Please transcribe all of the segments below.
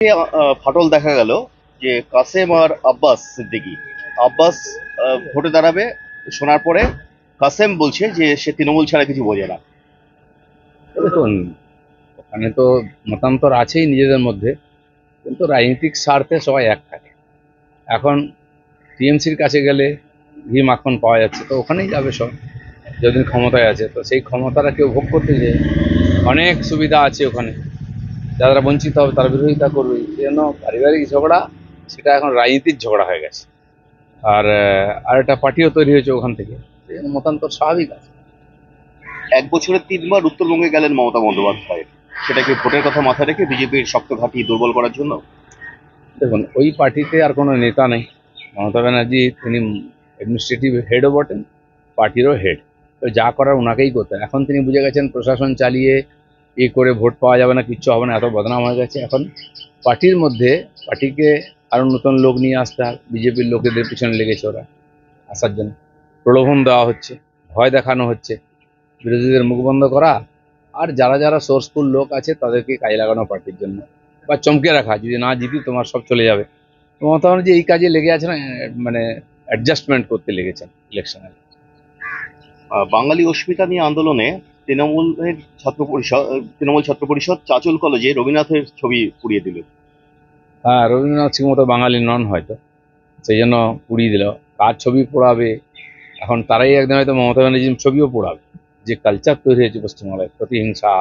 রাজনীতিতে ফাটল দেখা গেল যে কাসেম আর আব্বাস সিদ্দিকী। আব্বাস ভোটে দাঁড়াবে শোনার পরে কাসেম বলছে যে সে তৃণমূল ছাড়া কিছু বোঝে না। দেখুন, ওখানে তো মতান্তর আছেই নিজেদের মধ্যে, কিন্তু রাজনৈতিক স্বার্থে সবাই এক থাকে। এখন টিএমসির কাছে গেলে ঘি মাখন পাওয়া যাচ্ছে, তো ওখানেই যাবে সব, যতদিন ক্ষমতায় আছে। তো সেই ক্ষমতাটা কেউ ভোগ করতে যায়, অনেক সুবিধা আছে ওখানে, যারা বঞ্চিত হবে তারা বিরোধিতা করবে। এই জন্য পারিবারিক ঝগড়া, সেটা এখন রাজনীতির ঝগড়া হয়ে গেছে। আর একটা পার্টিও তৈরি হয়েছে ওখান থেকে, এই জন্য মতান্তর স্বাভাবিক আছে। 1 বছরে 3বার উত্তরবঙ্গে গেলেন মমতা বন্দ্যোপাধ্যায়, সেটা কি ভোটের কথা মাথায় রেখে বিজেপির শক্ত ঘাঁটি দুর্বল করার জন্য? দেখুন, ওই পার্টিতে আর কোনো নেতা নেই। মমতা ব্যানার্জি তিনি অ্যাডমিনিস্ট্রেটিভ হেডও বটেন, পার্টিরও হেড। তো যা করার ওনাকেই করতে হয়। এখন তিনি বুঝে গেছেন প্রশাসন চালিয়ে করে ভোট পাওয়া যাবে না, কিচ্ছু হবে না, এত বদনাম হয়ে গেছে। এখন পার্টির মধ্যে পার্টিকে আরও নতুন লোক নিয়ে আসতে হবে। বিজেপির লোকেদের পিছনে লেগেছে ওরা আসার জন্য, প্রলোভন দেওয়া হচ্ছে, ভয় দেখানো হচ্ছে, বিরোধীদের মুখ বন্ধ করা। আর যারা যারা সোর্সফুল লোক আছে তাদেরকে কাজে লাগানো পার্টির জন্য, বা চমকে রাখা, যদি না জিতি তোমার সব চলে যাবে। মমতা ব্যানার্জি এই কাজে লেগে আছে না, মানে অ্যাডজাস্টমেন্ট করতে লেগেছেন ইলেকশনে। বাঙালি অস্মিতা নিয়ে আন্দোলনে তৃণমূল ছাত্র পরিষদ চাচল কলেজে রবীন্দ্রনাথের ছবি পুড়িয়ে দিল। হ্যাঁ, রবীন্দ্রনাথ ঠিক মতো বাঙালি নন হয়তো, সেই জন্য পুড়িয়ে দিল। কার ছবি পোড়াবে? এখন তারাই একদিন হয়তো মমতা ব্যানার্জির ছবিও পোড়াবে। যে কালচার তৈরি হয়েছে পশ্চিমবাংলায়, প্রতিহিংসা,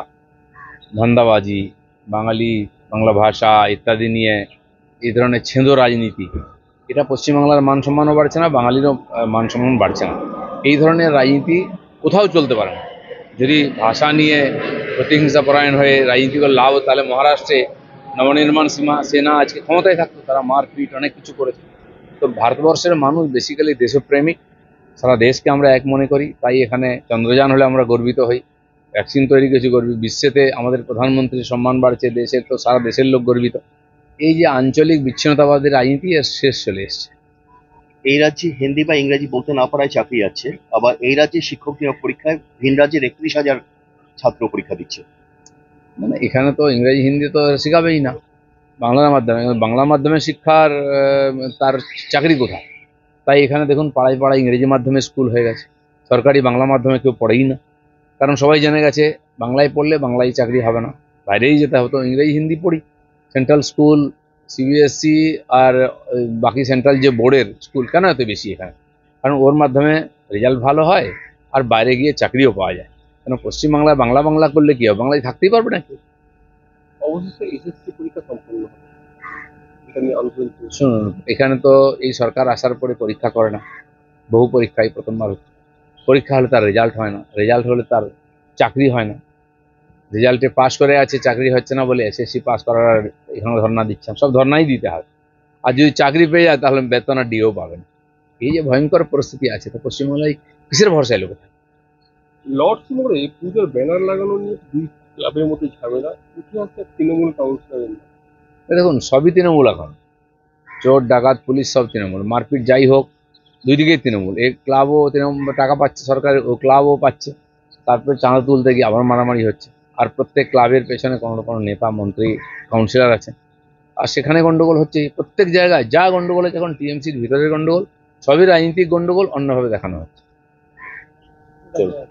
ধান্দাবাজি, বাঙালি, বাংলা ভাষা ইত্যাদি নিয়ে এই ধরনের ছেঁদো রাজনীতি, এটা পশ্চিমবাংলার মান সম্মানও বাড়ছে না, বাঙালিরও মান সম্মান বাড়ছে না। এই ধরনের রাজনীতি কোথাও চলতে পারে না। যদি ভাষা নিয়ে প্রতিহিংসা পরায়ণ হয়ে রাজনীতি করে লাভ, তাহলে মহারাষ্ট্রে নবনির্মাণ সেনা আজকে ক্ষমতায় থাকতো, তারা মারপিট অনেক কিছু করেছে। তো ভারতবর্ষের মানুষ বেসিক্যালি দেশপ্রেমিক, সারা দেশকে আমরা এক মনে করি। তাই এখানে চন্দ্রযান হলে আমরা গর্বিত হই, ভ্যাকসিন তৈরি করেছি গর্বিত, বিশ্বেতে আমাদের প্রধানমন্ত্রীর সম্মান বাড়ছে, দেশের তো সারা দেশের লোক গর্বিত। এই যে আঞ্চলিক বিচ্ছিন্নতাবাদের রাজনীতি, এর শেষ চলে এসছে। এই রাজ্যে হিন্দি বা ইংরেজি বলতে না পারায় চাকরি যাচ্ছে, আবার এই রাজ্যে শিক্ষক নিয়োগ পরীক্ষায় ভিন রাজ্যের 31,000 ছাত্র পরীক্ষা দিচ্ছে। মানে এখানে তো ইংরেজি হিন্দি তো শেখাবেই না, বাংলার মাধ্যমে। বাংলা মাধ্যমে শিক্ষার তার চাকরি কোথায়? তাই এখানে দেখুন, পাড়ায় পাড়ায় ইংরেজি মাধ্যমে স্কুল হয়ে গেছে, সরকারি বাংলা মাধ্যমে কেউ পড়েই না। কারণ সবাই জেনে গেছে বাংলায় পড়লে বাংলায় চাকরি হবে না, বাইরেই যেতে হবে। তো ইংরেজি হিন্দি পড়ি। সেন্ট্রাল স্কুল, সিবিএসসি আর বাকি সেন্ট্রাল যে বোর্ডের স্কুল কেন এত বেশি এখানে? কারণ ওর মাধ্যমে রেজাল্ট ভালো হয়, আর বাইরে গিয়ে চাকরিও পাওয়া যায়। কেন পশ্চিমবাংলায় বাংলা বাংলা করলে কি হবে? বাংলায় থাকতেই পারবে না কেউ। অবশেষে এসএসসি পরীক্ষা সম্পন্ন হবে, এটা নিয়ে আলোচনা চলছে। শুনুন, এখানে তো এই সরকার আসার পরে পরীক্ষা করে না, বহু পরীক্ষায় প্রথমবার হচ্ছে। পরীক্ষা হলে তার রেজাল্ট হয় না, রেজাল্ট হলে তার চাকরি হয় না। রেজাল্টে পাশ করে আছে, চাকরি হচ্ছে না বলে এসএসসি পাস করার এখানে ধর্ণা দিচ্ছেন। সব ধর্ণাই দিতে হবে। আর যদি চাকরি পেয়ে যায় তাহলে বেতন আর ডিও পাবেন। এই যে ভয়ঙ্কর পরিস্থিতি আছে, তো পশ্চিমবাংলায় কিসের ভরসায় লোক? লর্ডস মোড়ে পুজোর ব্যানার লাগানো নিয়ে দুই ক্লাবের মধ্যে ঝামেলা, উঠে আসছে তৃণমূল কাউন্সিলরের নাম। দেখুন, সবই তৃণমূল এখন, চোর ডাকাত পুলিশ সব তৃণমূল, মারপিট যাই হোক, দুই দিকেই তৃণমূল। এই ক্লাবও তৃণমূল টাকা পাচ্ছে সরকারের, ও ক্লাবও পাচ্ছে, তারপরে চাঁদা তুলতে গিয়ে আবার মারামারি হচ্ছে। আর প্রত্যেক ক্লাবের পেছনে কোনো না কোনো নেতা, মন্ত্রী, কাউন্সিলর আছে, আর সেখানে গন্ডগোল হচ্ছে। প্রত্যেক জায়গায় যা গন্ডগোল হচ্ছে, এখন টিএমসির ভিতরের গন্ডগোল, সবই রাজনীতিক গন্ডগোল, অন্যভাবে দেখানো হচ্ছে। চলছে।